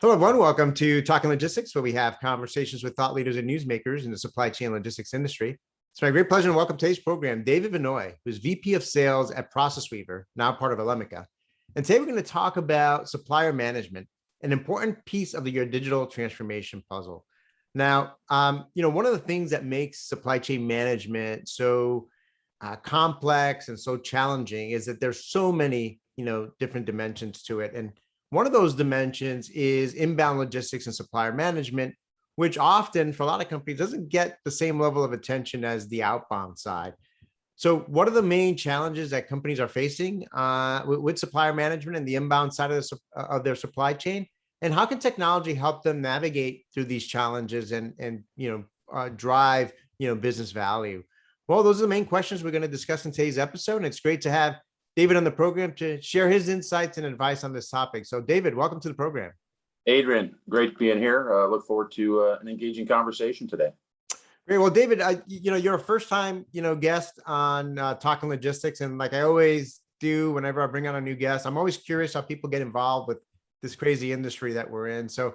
Hello, everyone. Welcome to Talking Logistics, where we have conversations with thought leaders and newsmakers in the supply chain logistics industry. It's my great pleasure to welcome today's program, David Vannoy, who's VP of Sales at ProcessWeaver, now part of Elemica. And today we're going to talk about supplier management, an important piece of your digital transformation puzzle. Now, one of the things that makes supply chain management so complex and so challenging is that there's so many, different dimensions to it. And one of those dimensions is inbound logistics and supplier management, which often for a lot of companies doesn't get the same level of attention as the outbound side. So what are the main challenges that companies are facing with supplier management and the inbound side of their supply chain? And how can technology help them navigate through these challenges and drive business value? Well, those are the main questions we're going to discuss in today's episode. And it's great to have David on the program to share his insights and advice on this topic. So David, welcome to the program. Adrian, great being here. Look forward to an engaging conversation today. Great. Well, David, you're a first-time, guest on Talking Logistics. And like I always do whenever I bring on a new guest, I'm always curious how people get involved with this crazy industry that we're in. So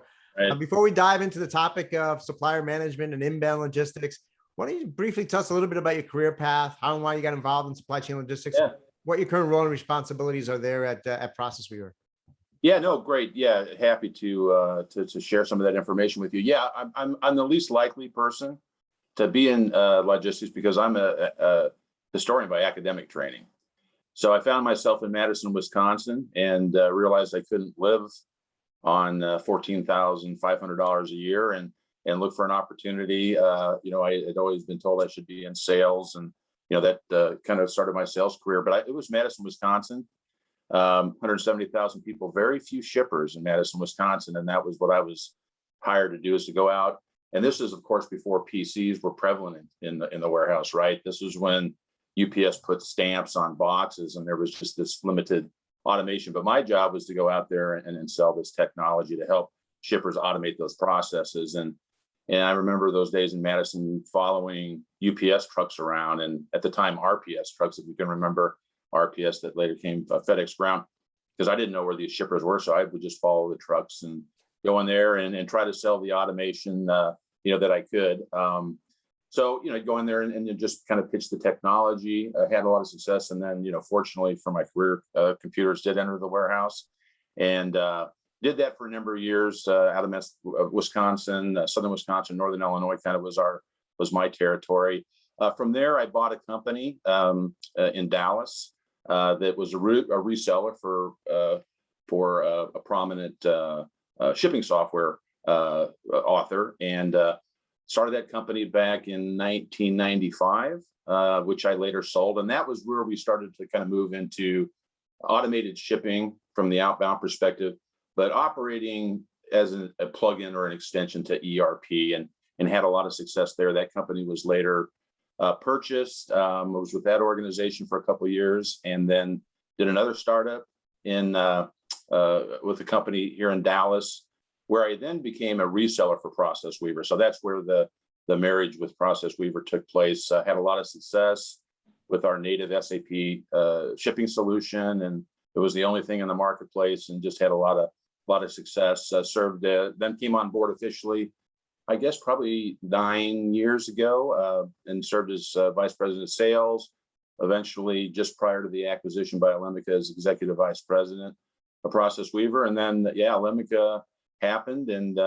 before we dive into the topic of supplier management and inbound logistics, why don't you briefly tell us a little bit about your career path, how and why you got involved in supply chain logistics? Yeah. What your current role and responsibilities are there at ProcessWeaver? Yeah, no, great. Yeah, happy to share some of that information with you. Yeah, I'm the least likely person to be in logistics because I'm a historian by academic training. So I found myself in Madison, Wisconsin, and realized I couldn't live on $14,500 a year and look for an opportunity. I had always been told I should be in sales, and that kind of started my sales career. But it was Madison, Wisconsin, 170,000 people, very few shippers in Madison, Wisconsin. And that was what I was hired to do, is to go out. And this is, of course, before PCs were prevalent in the warehouse, right? This was when UPS put stamps on boxes and there was just this limited automation. But my job was to go out there and sell this technology to help shippers automate those processes. And I remember those days in Madison following UPS trucks around, and at the time RPS trucks, if you can remember RPS, that later came FedEx Ground, because I didn't know where these shippers were. So I would just follow the trucks and go in there and try to sell the automation, that I could. So go in there and just kind of pitch the technology. I had a lot of success. And then, fortunately for my career, computers did enter the warehouse, and did that for a number of years out of Wisconsin, Southern Wisconsin, Northern Illinois kind of was my territory. From there, I bought a company in Dallas that was a reseller for a prominent shipping software author, and started that company back in 1995, which I later sold. And that was where we started to kind of move into automated shipping from the outbound perspective, but operating as a plugin or an extension to ERP, and had a lot of success there. That company was later purchased. I was with that organization for a couple of years, and then did another startup with a company here in Dallas, where I then became a reseller for ProcessWeaver. So that's where the marriage with ProcessWeaver took place. Had a lot of success with our native SAP shipping solution, and it was the only thing in the marketplace, and just had a lot of success. Served, then came on board officially, I guess probably 9 years ago, and served as vice president of sales. Eventually, just prior to the acquisition by Elemica, as executive vice president of ProcessWeaver. And then, Elemica happened, and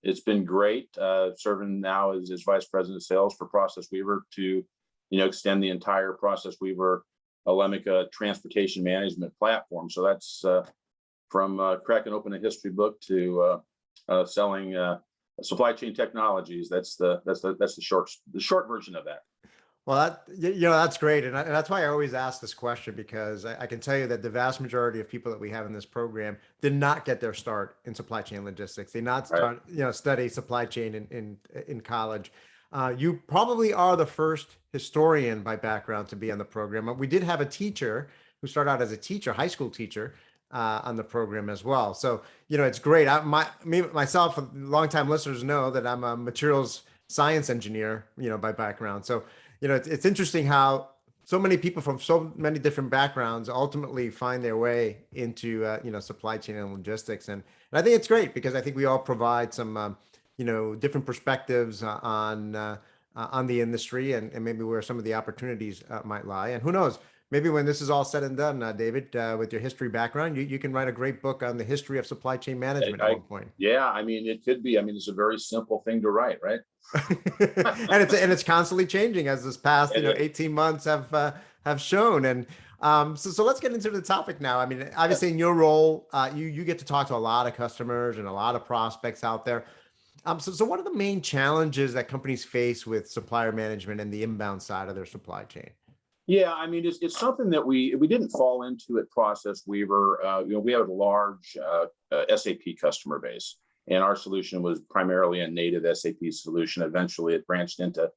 it's been great serving now as vice president of sales for ProcessWeaver to extend the entire ProcessWeaver Elemica transportation management platform. So that's from cracking open a history book to selling supply chain technologies. That's the short version of that. Well, that's great. And that's why I always ask this question, because I can tell you that the vast majority of people that we have in this program did not get their start in supply chain logistics. They not start, study supply chain in college. You probably are the first historian by background to be on the program. We did have a teacher who started out as a teacher, high school teacher, on the program as well. So, it's great. Myself, longtime listeners know that I'm a materials science engineer, by background. So, it's interesting how so many people from so many different backgrounds ultimately find their way into supply chain and logistics, and I think it's great because I think we all provide some different perspectives on the industry and maybe where some of the opportunities might lie. And who knows, maybe when this is all said and done, David, with your history background, you can write a great book on the history of supply chain management at one point. Yeah, I mean, it could be. I mean, it's a very simple thing to write, right? And it's constantly changing, as this past 18 months have shown. And so let's get into the topic now. I mean, obviously in your role, you get to talk to a lot of customers and a lot of prospects out there. So what are the main challenges that companies face with supplier management and the inbound side of their supply chain? Yeah, I mean, it's something that we didn't fall into at ProcessWeaver. We have a large SAP customer base, and our solution was primarily a native SAP solution. Eventually, it branched into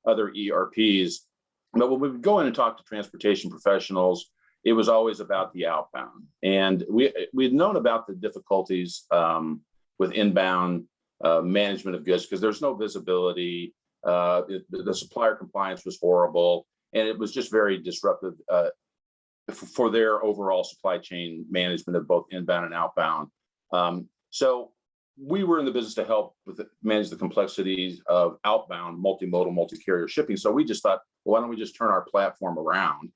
other ERPs. But when we would go in and talk to transportation professionals, it was always about the outbound, and we'd known about the difficulties with inbound management of goods because there's no visibility. The supplier compliance was horrible. And it was just very disruptive for their overall supply chain management of both inbound and outbound. So we were in the business to help manage the complexities of outbound multimodal, multi-carrier shipping. So we just thought, well, why don't we just turn our platform around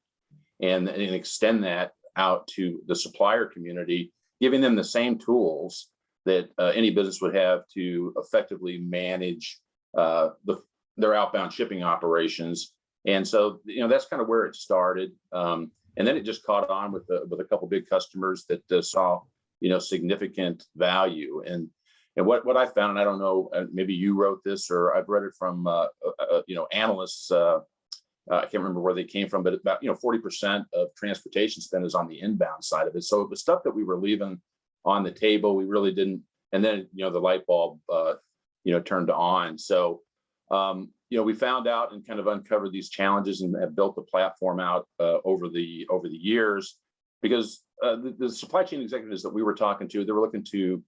and extend that out to the supplier community, giving them the same tools that any business would have to effectively manage their outbound shipping operations. And so, that's kind of where it started. And then it just caught on with a couple of big customers that saw, significant value. And what I found, and I don't know, maybe you wrote this or I've read it from, analysts. I can't remember where they came from, but about, 40% of transportation spend is on the inbound side of it. So it was stuff that we were leaving on the table. We really didn't. And then, the light bulb, turned on. So, we found out and kind of uncovered these challenges and have built the platform out over the years because the supply chain executives that we were talking to, they were looking to,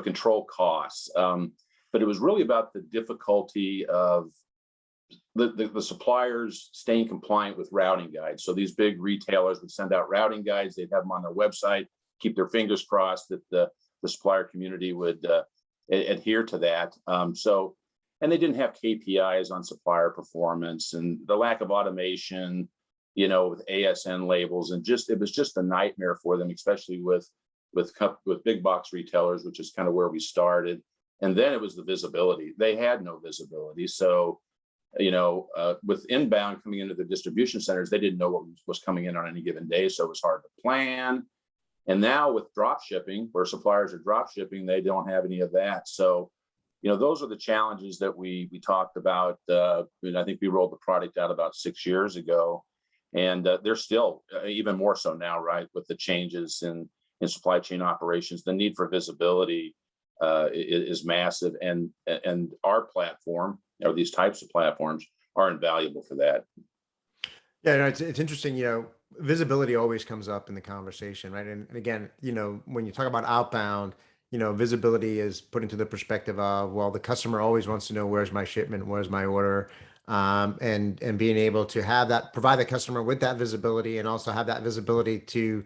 control costs. But it was really about the difficulty of the suppliers staying compliant with routing guides. So these big retailers would send out routing guides. They'd have them on their website, keep their fingers crossed that the supplier community would adhere to that. And they didn't have KPIs on supplier performance and the lack of automation, with ASN labels, and it was just a nightmare for them, especially with big box retailers, which is kind of where we started. And then it was the visibility. They had no visibility. So, with inbound coming into the distribution centers, they didn't know what was coming in on any given day. So it was hard to plan. And now with drop shipping, where suppliers are drop shipping, they don't have any of that. So, those are the challenges that we talked about. I think we rolled the product out about 6 years ago, and they're still even more so now, right? With the changes in supply chain operations, the need for visibility is massive, and our platform, or these types of platforms, are invaluable for that. Yeah, no, it's interesting. Visibility always comes up in the conversation, right? And again, when you talk about outbound, visibility is put into the perspective of, well, the customer always wants to know, where's my shipment, where's my order, and being able to have that, provide the customer with that visibility, and also have that visibility to,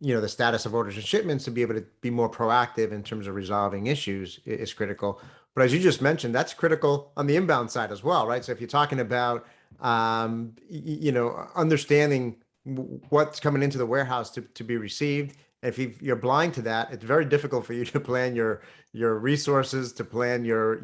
the status of orders and shipments, to be able to be more proactive in terms of resolving issues is critical. But as you just mentioned, that's critical on the inbound side as well, right? So if you're talking about, understanding what's coming into the warehouse to be received, if you're blind to that, it's very difficult for you to plan your resources, to plan your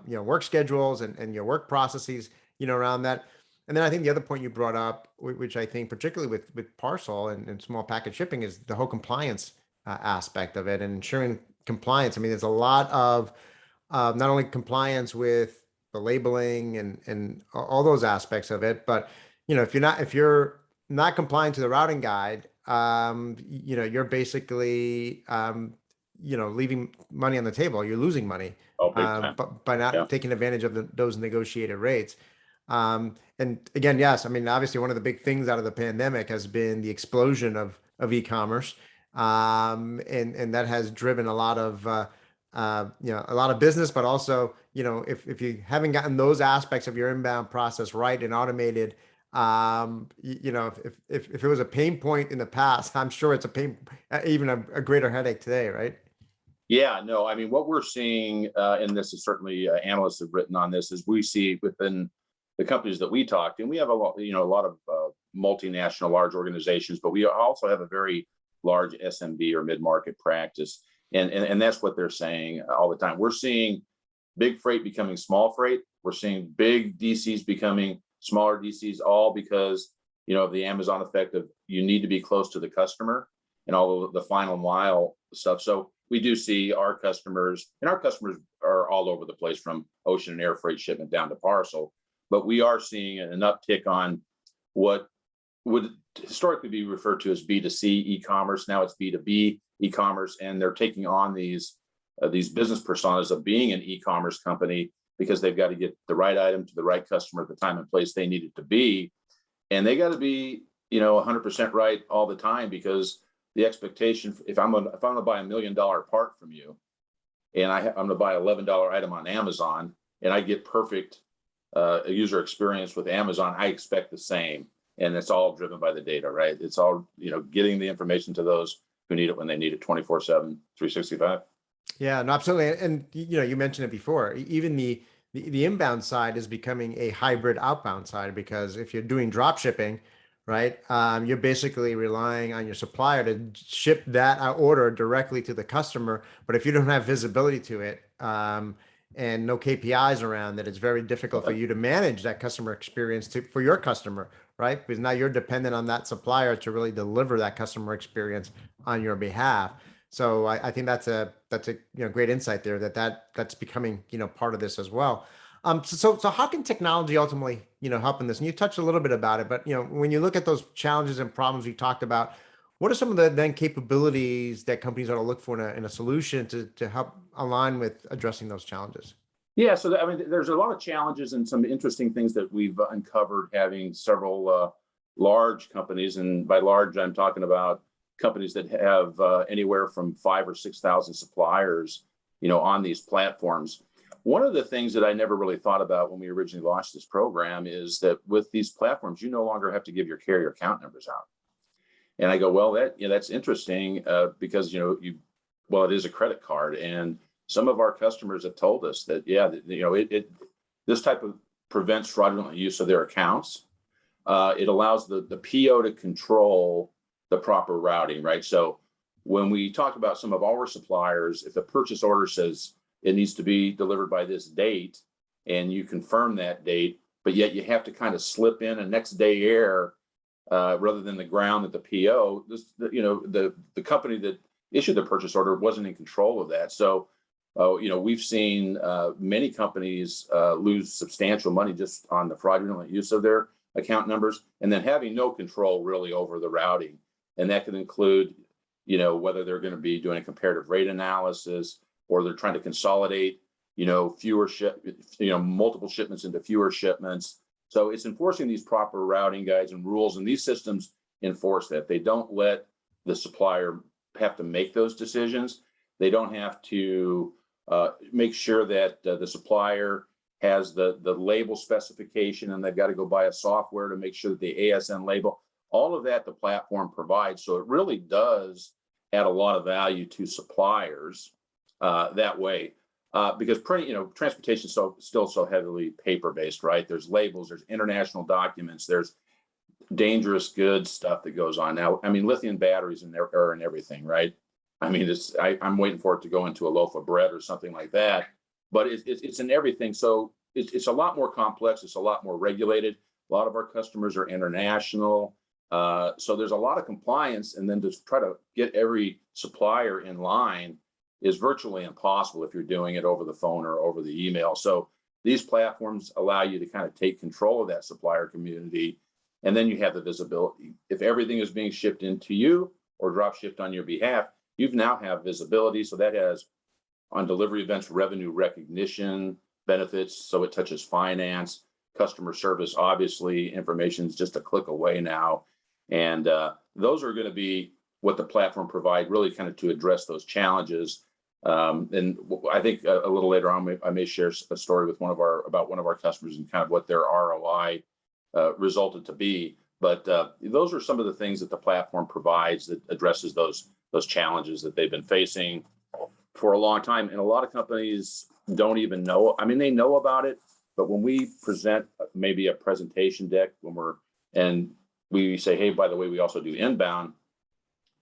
work schedules and your work processes, around that. And then I think the other point you brought up, which I think particularly with parcel and small package shipping, is the whole compliance aspect of it and ensuring compliance. I mean, there's a lot of not only compliance with the labeling and all those aspects of it, but if you're not compliant to the routing guide, you're basically, leaving money on the table. You're losing money but by not taking advantage of those negotiated rates. And again, yes, I mean, obviously one of the big things out of the pandemic has been the explosion of e-commerce. And that has driven a lot of, a lot of business, but also, if you haven't gotten those aspects of your inbound process right and automated, If it was a pain point in the past, I'm sure it's a pain, even a greater headache today, right? Yeah, no, I mean, what we're seeing, and this is certainly analysts have written on this, is we see within the companies that we talk to, and we have a lot, a lot of multinational large organizations, but we also have a very large SMB or mid-market practice. And that's what they're saying all the time. We're seeing big freight becoming small freight. We're seeing big DCs becoming smaller DCs, all because, of the Amazon effect of you need to be close to the customer and all of the final mile stuff. So we do see our customers, and our customers are all over the place from ocean and air freight shipment down to parcel, but we are seeing an uptick on what would historically be referred to as B2C e-commerce. Now it's B2B e-commerce, and they're taking on these business personas of being an e-commerce company because they've got to get the right item to the right customer at the time and place they need it to be. And they got to be, 100% right all the time, because the expectation, if I'm going to buy $1 million part from you, and I'm going to buy $11 item on Amazon, and I get perfect user experience with Amazon, I expect the same. And it's all driven by the data, right? It's all, getting the information to those who need it when they need it 24/7, 365. Yeah, no, absolutely. And you mentioned it before, even the inbound side is becoming a hybrid outbound side, because if you're doing drop shipping, right, you're basically relying on your supplier to ship that order directly to the customer. But if you don't have visibility to it, and no KPIs around that, it's very difficult for you to manage that customer experience for your customer, right? Because now you're dependent on that supplier to really deliver that customer experience on your behalf. So I think that's a great insight there, that's becoming part of this as well. So how can technology ultimately help in this? And you touched a little bit about it, but when you look at those challenges and problems we talked about, what are some of the then capabilities that companies ought to look for in a solution to help align with addressing those challenges? Yeah, so there's a lot of challenges and some interesting things that we've uncovered having several large companies, and by large I'm talking about companies that have anywhere from 5,000 or 6,000 suppliers, on these platforms. One of the things that I never really thought about when we originally launched this program is that with these platforms, you no longer have to give your carrier account numbers out. And I go, well, that's interesting because it is a credit card, and some of our customers have told us that this type of prevents fraudulent use of their accounts. It allows the PO to control the proper routing, right? So when we talk about some of our suppliers, if the purchase order says it needs to be delivered by this date, and you confirm that date, but yet you have to kind of slip in a next day air rather than the ground at the PO, the company that issued the purchase order wasn't in control of that. So, we've seen many companies lose substantial money just on the fraudulent use of their account numbers, and then having no control really over the routing. And that could include, whether they're going to be doing a comparative rate analysis, or they're trying to consolidate, multiple shipments into fewer shipments. So it's enforcing these proper routing guides and rules, and these systems enforce that. They don't let the supplier have to make those decisions. They don't have to make sure that the supplier has the label specification, and they've got to go buy a software to make sure that the ASN label, all of that the platform provides. So it really does add a lot of value to suppliers that way. Because transportation is still so heavily paper-based, right? There's labels, there's international documents, there's dangerous goods stuff that goes on. Now, lithium batteries are in everything, right? I'm waiting for it to go into a loaf of bread or something like that, but it's in everything. So it's a lot more complex. It's a lot more regulated. A lot of our customers are international. So there's a lot of compliance, and then to try to get every supplier in line is virtually impossible if you're doing it over the phone or over the email. So these platforms allow you to kind of take control of that supplier community, and then you have the visibility. If everything is being shipped into you or drop shipped on your behalf, you now have visibility. So that has, on delivery events, revenue recognition benefits. So it touches finance, customer service. Obviously, information is just a click away now. And those are going to be what the platform provide, really kind of to address those challenges. And I think a little later on, I may share a story with about one of our customers and kind of what their ROI resulted to be. But those are some of the things that the platform provides that addresses those challenges that they've been facing for a long time. And a lot of companies don't even know. I mean, they know about it, but when we present maybe a presentation deck and we say, hey, by the way, we also do inbound,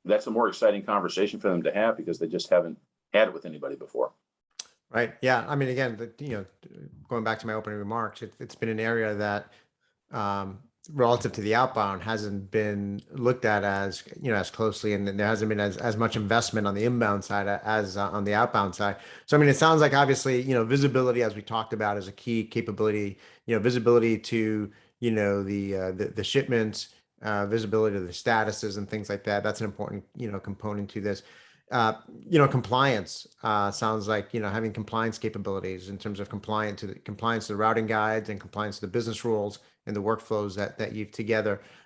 that's a more exciting conversation for them to have because they just haven't had it with anybody before. Right. Yeah. I mean, again, going back to my opening remarks, it's been an area that relative to the outbound hasn't been looked at as, as closely, and there hasn't been as much investment on the inbound side as on the outbound side. So, I mean, it sounds like obviously, visibility, as we talked about, is a key capability, visibility to, the shipments, visibility to the statuses and things like that. That's an important, component to this. Compliance sounds like, having compliance capabilities in terms of compliance to the routing guides and compliance to the business rules and the workflows that you've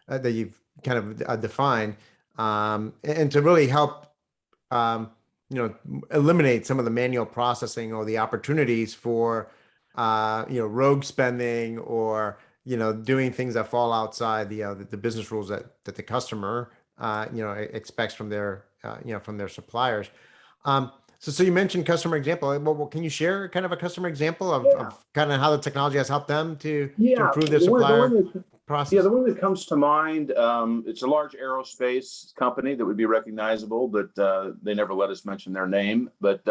that you've kind of defined, and to really help, eliminate some of the manual processing or the opportunities for, rogue spending or, doing things that fall outside the business rules that the customer, expects from their, from their suppliers. So you mentioned customer example. Well, can you share kind of a customer example of kind of how the technology has helped them to improve their supplier process? Yeah, the one that comes to mind, it's a large aerospace company that would be recognizable, but they never let us mention their name. But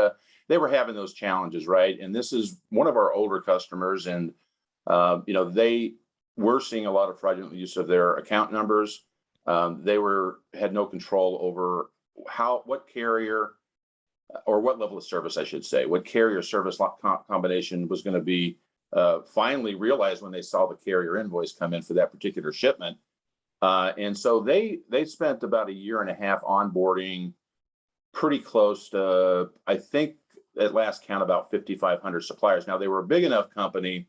they were having those challenges, right? And this is one of our older customers, and they were seeing a lot of fraudulent use of their account numbers. They had no control over what carrier or what level of service, I should say, what carrier service combination was going to be finally realized when they saw the carrier invoice come in for that particular shipment. And so they spent about 1.5 years onboarding pretty close to, I think at last count, about 5,500 suppliers. Now, they were a big enough company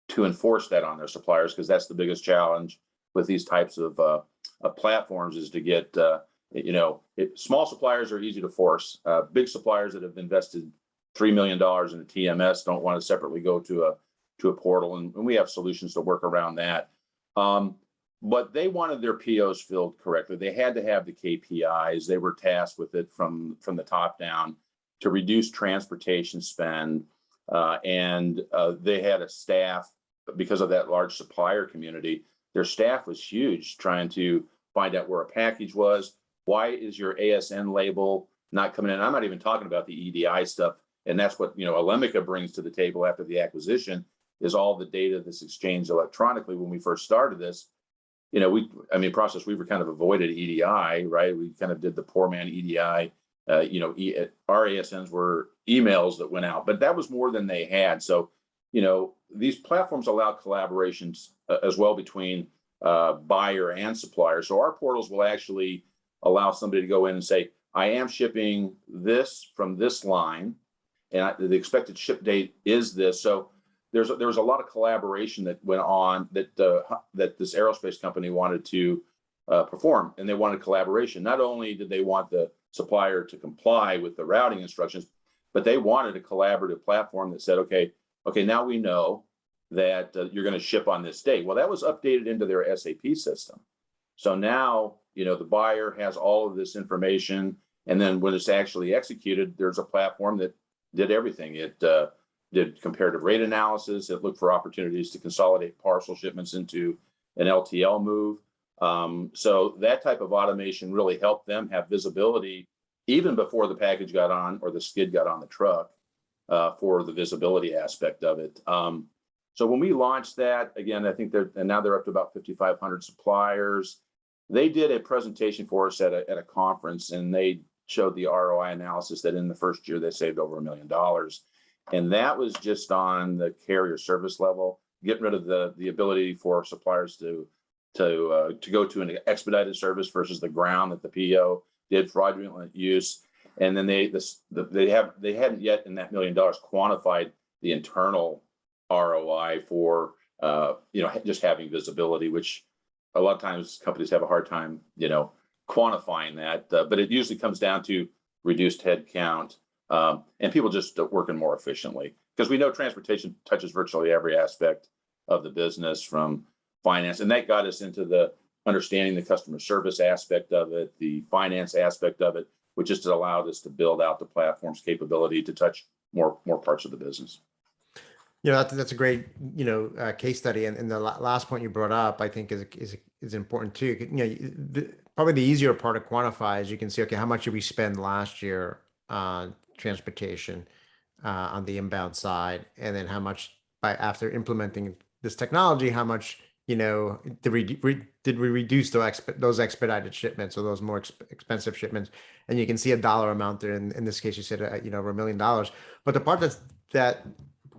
to enforce that on their suppliers, because that's the biggest challenge with these types of platforms, is to get small suppliers are easy to force. Big suppliers that have invested $3 million in a TMS don't want to separately go to a portal, and we have solutions to work around that. But they wanted their POs filled correctly. They had to have the KPIs. They were tasked with it from the top down to reduce transportation spend, and they had a staff, because of that large supplier community. Their staff was huge, trying to find out where a package was. Why is your ASN label not coming in? I'm not even talking about the EDI stuff. And that's what, Elemica brings to the table after the acquisition, is all the data that's exchanged electronically. When we first started this, ProcessWeaver kind of avoided EDI, right? We kind of did the poor man EDI. Our ASNs were emails that went out, but that was more than they had. So, these platforms allow collaborations as well between buyer and supplier. So our portals will actually allow somebody to go in and say, I am shipping this from this line, and the expected ship date is this. So there was a lot of collaboration that went on that this aerospace company wanted to perform, and they wanted collaboration. Not only did they want the supplier to comply with the routing instructions, but they wanted a collaborative platform that said, okay, now we know that you're going to ship on this date. Well, that was updated into their SAP system. So now, the buyer has all of this information, and then when it's actually executed, there's a platform that did everything. It did comparative rate analysis. It looked for opportunities to consolidate parcel shipments into an LTL move. So that type of automation really helped them have visibility even before the package got on or the skid got on the truck, for the visibility aspect of it. So when we launched that, again, I think now they're up to about 5,500 suppliers. They did a presentation for us at a conference, and they showed the ROI analysis that in the first year they saved over $1 million. And that was just on the carrier service level, getting rid of the ability for suppliers to go to an expedited service versus the ground that the PO did fraudulent use. And then they hadn't yet in that $1 million quantified the internal ROI for just having visibility, which a lot of times companies have a hard time quantifying that, but it usually comes down to reduced headcount, and people just working more efficiently, because we know transportation touches virtually every aspect of the business, from finance. And that got us into the understanding the customer service aspect of it, the finance aspect of it, which just allowed us to build out the platform's capability to touch more parts of the business. That's a great, case study. And the last point you brought up, I think is important too. Probably the easier part to quantify is you can see, okay, how much did we spend last year on transportation on the inbound side? And then how much after implementing this technology, how much, did we reduce those expedited shipments or those more expensive shipments? And you can see a dollar amount there. In this case, you said, over $1 million. But the part that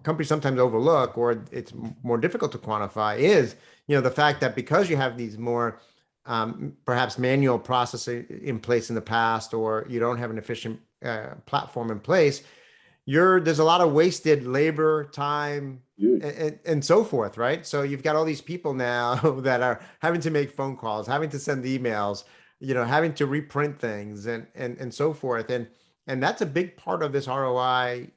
companies sometimes overlook, or it's more difficult to quantify, is the fact that because you have these more perhaps manual processes in place in the past, or you don't have an efficient platform in place, there's a lot of wasted labor, time, and so forth, right? So you've got all these people now that are having to make phone calls, having to send emails, having to reprint things, and so forth, and that's a big part of this ROI,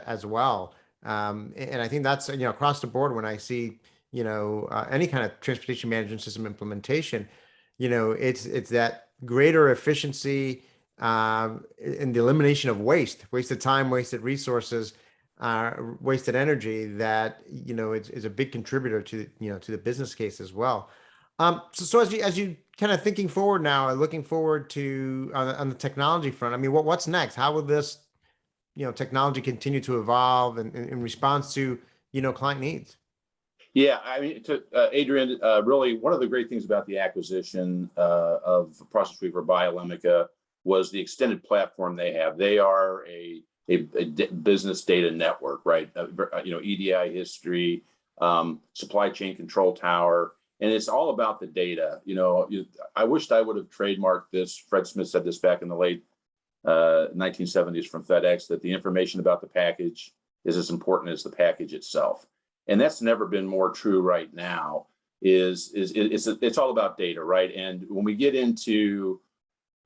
as well. And I think that's, across the board when I see, any kind of transportation management system implementation, it's that greater efficiency in the elimination of wasted time, wasted resources, wasted energy that, is a big contributor to, to the business case as well. So as you kind of thinking forward now and looking forward to on the technology front, I mean, what's next? How will this technology continue to evolve in response to, client needs? Yeah, I mean, Adrian, really one of the great things about the acquisition of ProcessWeaver by Elemica was the extended platform they have. They are a business data network, right? EDI history, supply chain control tower, and it's all about the data. I wished I would have trademarked this. Fred Smith said this back in the late 1970s from FedEx, that the information about the package is as important as the package itself. And that's never been more true right now. It's all about data, right? And when we get into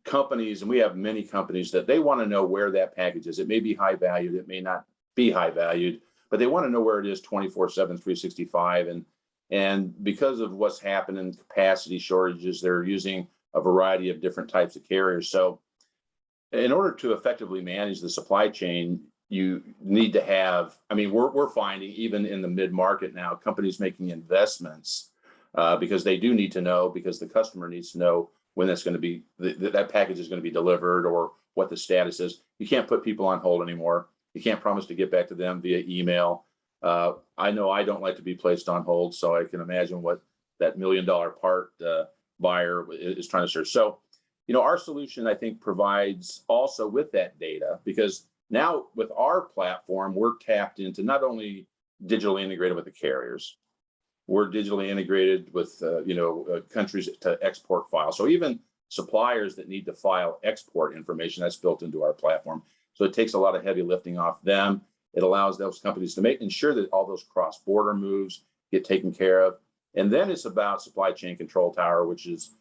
companies, and we have many companies that they want to know where that package is. It may be high valued, it may not be high valued, but they want to know where it is 24/7, 365. And because of what's happened in capacity shortages, they're using a variety of different types of carriers. So in order to effectively manage the supply chain, you need to have, we're finding even in the mid-market now, companies making investments because they do need to know, because the customer needs to know when that's going to be, that package is going to be delivered, or what the status is. You can't put people on hold anymore. You can't promise to get back to them via email. I know I don't like to be placed on hold, so I can imagine what that $1 million part buyer is trying to search. So, our solution, I think, provides also with that data, because now with our platform, we're tapped into not only digitally integrated with the carriers, we're digitally integrated with countries to export files. So even suppliers that need to file export information, that's built into our platform. So it takes a lot of heavy lifting off them. It allows those companies to ensure that all those cross-border moves get taken care of. And then it's about supply chain control tower, which is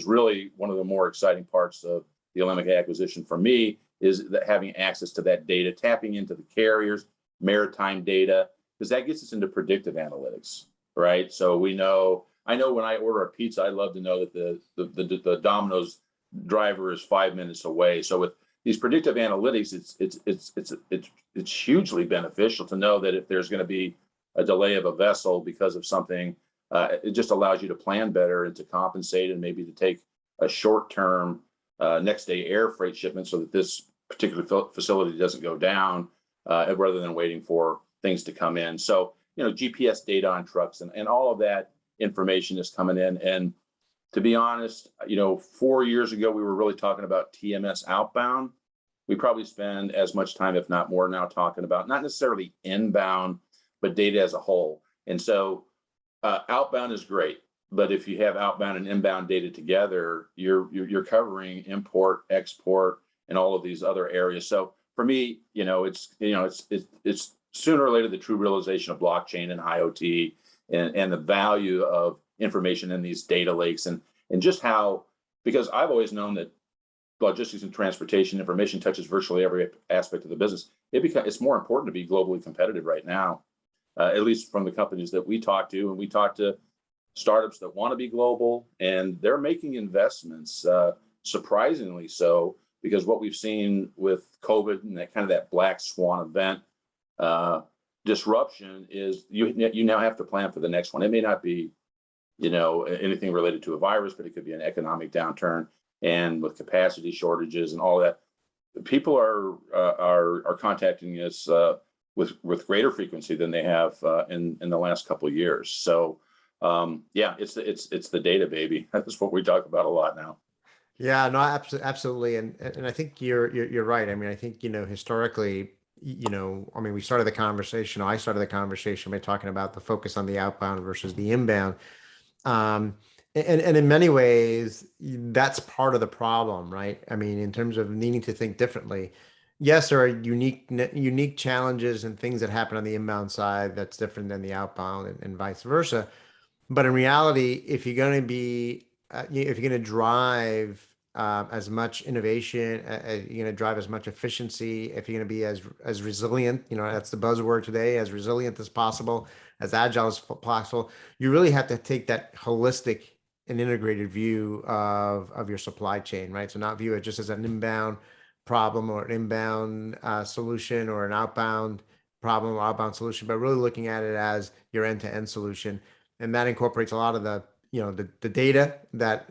really one of the more exciting parts of the Elemica acquisition for me, is that having access to that data, tapping into the carriers, maritime data, because that gets us into predictive analytics, right? So I know when I order a pizza, I love to know that the Domino's driver is 5 minutes away. So with these predictive analytics, it's hugely beneficial to know that if there's going to be a delay of a vessel because of something, it just allows you to plan better and to compensate, and maybe to take a short-term next day air freight shipment so that this particular facility doesn't go down, rather than waiting for things to come in. So, GPS data on trucks and all of that information is coming in. And to be honest, 4 years ago, we were really talking about TMS outbound. We probably spend as much time, if not more, now talking about not necessarily inbound, but data as a whole. And so outbound is great, but if you have outbound and inbound data together, you're covering import, export, and all of these other areas. So for me, it's sooner or later the true realization of blockchain and IoT and the value of information in these data lakes, and just how, because I've always known that logistics and transportation information touches virtually every aspect of the business. It's more important to be globally competitive right now, at least from the companies that we talk to. And we talk to startups that want to be global, and they're making investments, surprisingly so, because what we've seen with COVID and that kind of that black swan event disruption is you now have to plan for the next one. It may not be, anything related to a virus, but it could be an economic downturn, and with capacity shortages and all that, people are contacting us with greater frequency than they have in the last couple of years. So yeah, it's the data, baby. That's what we talk about a lot now. Yeah, no, absolutely. And I think you're right. I mean, I think, historically, I mean, we started the conversation, I started the conversation by talking about the focus on the outbound versus the inbound. And in many ways, that's part of the problem, right? I mean, in terms of needing to think differently. Yes, there are unique challenges and things that happen on the inbound side that's different than the outbound, and vice versa. But in reality, if you're going to be, if you're going to drive as much innovation, you're going to drive as much efficiency, if you're going to be as resilient, that's the buzzword today, as resilient as possible, as agile as possible, you really have to take that holistic and integrated view of your supply chain, right? So not view it just as an inbound problem or an inbound solution, or an outbound problem or outbound solution, but really looking at it as your end-to-end solution. And that incorporates a lot of the the data that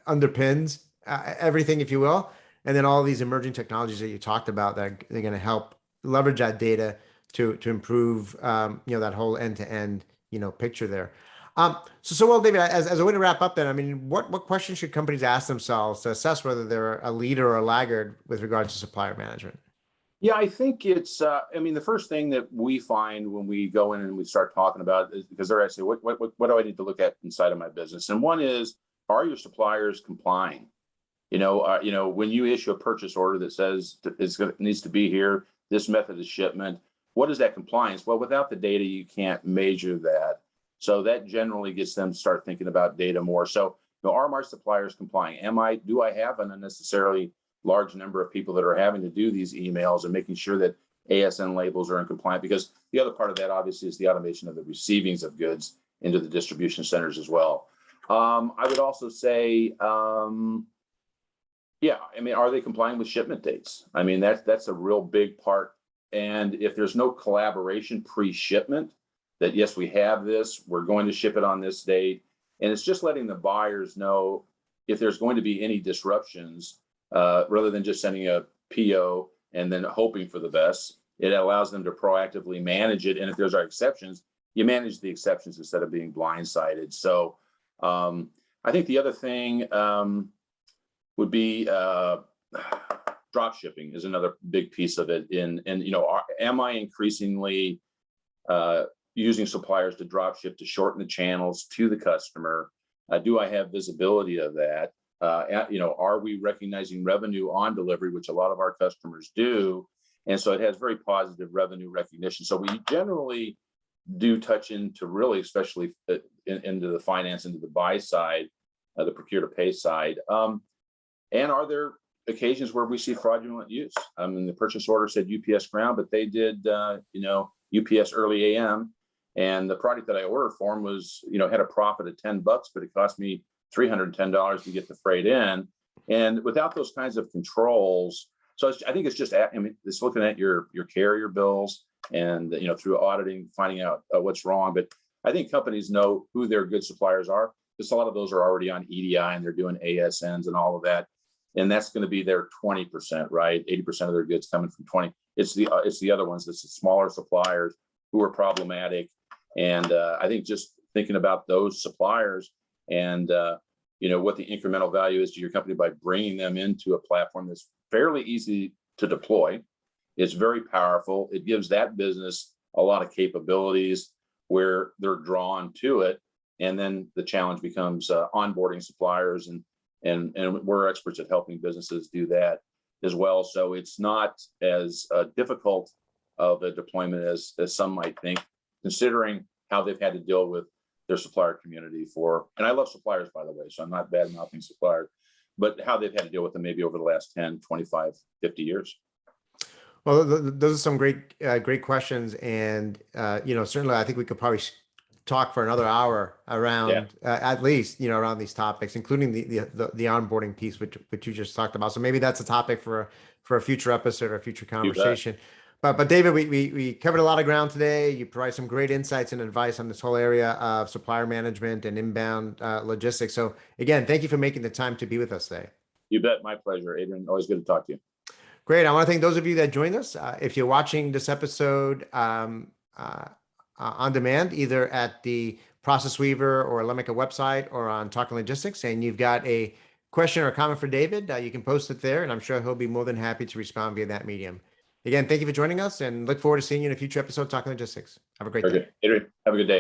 underpins everything, if you will, and then all these emerging technologies that you talked about that they're going to help leverage that data to improve that whole end-to-end picture there. So well, David, as a way to wrap up, then, I mean, what questions should companies ask themselves to assess whether they're a leader or a laggard with regards to supplier management? Yeah, I think it's, I mean, the first thing that we find when we go in and we start talking about it is, because they're asking, what do I need to look at inside of my business? And one is, are your suppliers complying? When you issue a purchase order that says it needs to be here, this method of shipment, what is that compliance? Well, without the data, you can't measure that. So that generally gets them to start thinking about data more. So, are my suppliers complying? Do I have an unnecessarily large number of people that are having to do these emails, and making sure that ASN labels are in compliance? Because the other part of that, obviously, is the automation of the receivings of goods into the distribution centers as well. I would also say, yeah, I mean, are they complying with shipment dates? I mean, that's a real big part. And if there's no collaboration pre-shipment, that yes, we have this, we're going to ship it on this date, and it's just letting the buyers know if there's going to be any disruptions, rather than just sending a PO and then hoping for the best. It allows them to proactively manage it, and if there's exceptions, you manage the exceptions instead of being blindsided. So I think the other thing would be drop shipping is another big piece of it. Am I increasingly using suppliers to drop ship to shorten the channels to the customer? Do I have visibility of that? Are we recognizing revenue on delivery, which a lot of our customers do? And so it has very positive revenue recognition. So we generally do touch into, really, especially into the finance, into the buy side, the procure to pay side. And are there occasions where we see fraudulent use? I mean, the purchase order said UPS ground, but they did, UPS early AM. And the product that I ordered for them was, had a profit of $10, but it cost me $310 to get the freight in. And without those kinds of controls, so I think it's just, it's looking at your carrier bills and, through auditing, finding out what's wrong. But I think companies know who their good suppliers are, because a lot of those are already on EDI and they're doing ASNs and all of that. And that's going to be their 20%, right? 80% of their goods coming from 20. It's the other ones, it's the smaller suppliers who are problematic. And I think just thinking about those suppliers and what the incremental value is to your company by bringing them into a platform that's fairly easy to deploy. It's very powerful. It gives that business a lot of capabilities where they're drawn to it. And then the challenge becomes onboarding suppliers, and we're experts at helping businesses do that as well. So it's not as difficult of a deployment as some might think, considering how they've had to deal with their supplier community and I love suppliers, by the way, so I'm not bad mouthing suppliers, but how they've had to deal with them maybe over the last 10, 25, 50 years. Well, those are some great questions. And, certainly I think we could probably talk for another hour around Yeah. at least, around these topics, including the onboarding piece, which you just talked about. So maybe that's a topic for a future episode or a future You bet. conversation. But David, we covered a lot of ground today. You provide some great insights and advice on this whole area of supplier management and inbound logistics. So again, thank you for making the time to be with us today. You bet. My pleasure, Adrian. Always good to talk to you. Great. I want to thank those of you that joined us. If you're watching this episode on demand, either at the ProcessWeaver or Elemica website or on Talking Logistics, and you've got a question or comment for David, you can post it there, and I'm sure he'll be more than happy to respond via that medium. Again, thank you for joining us, and look forward to seeing you in a future episode of Talking Logistics. Have a great day. Adrian, have a good day.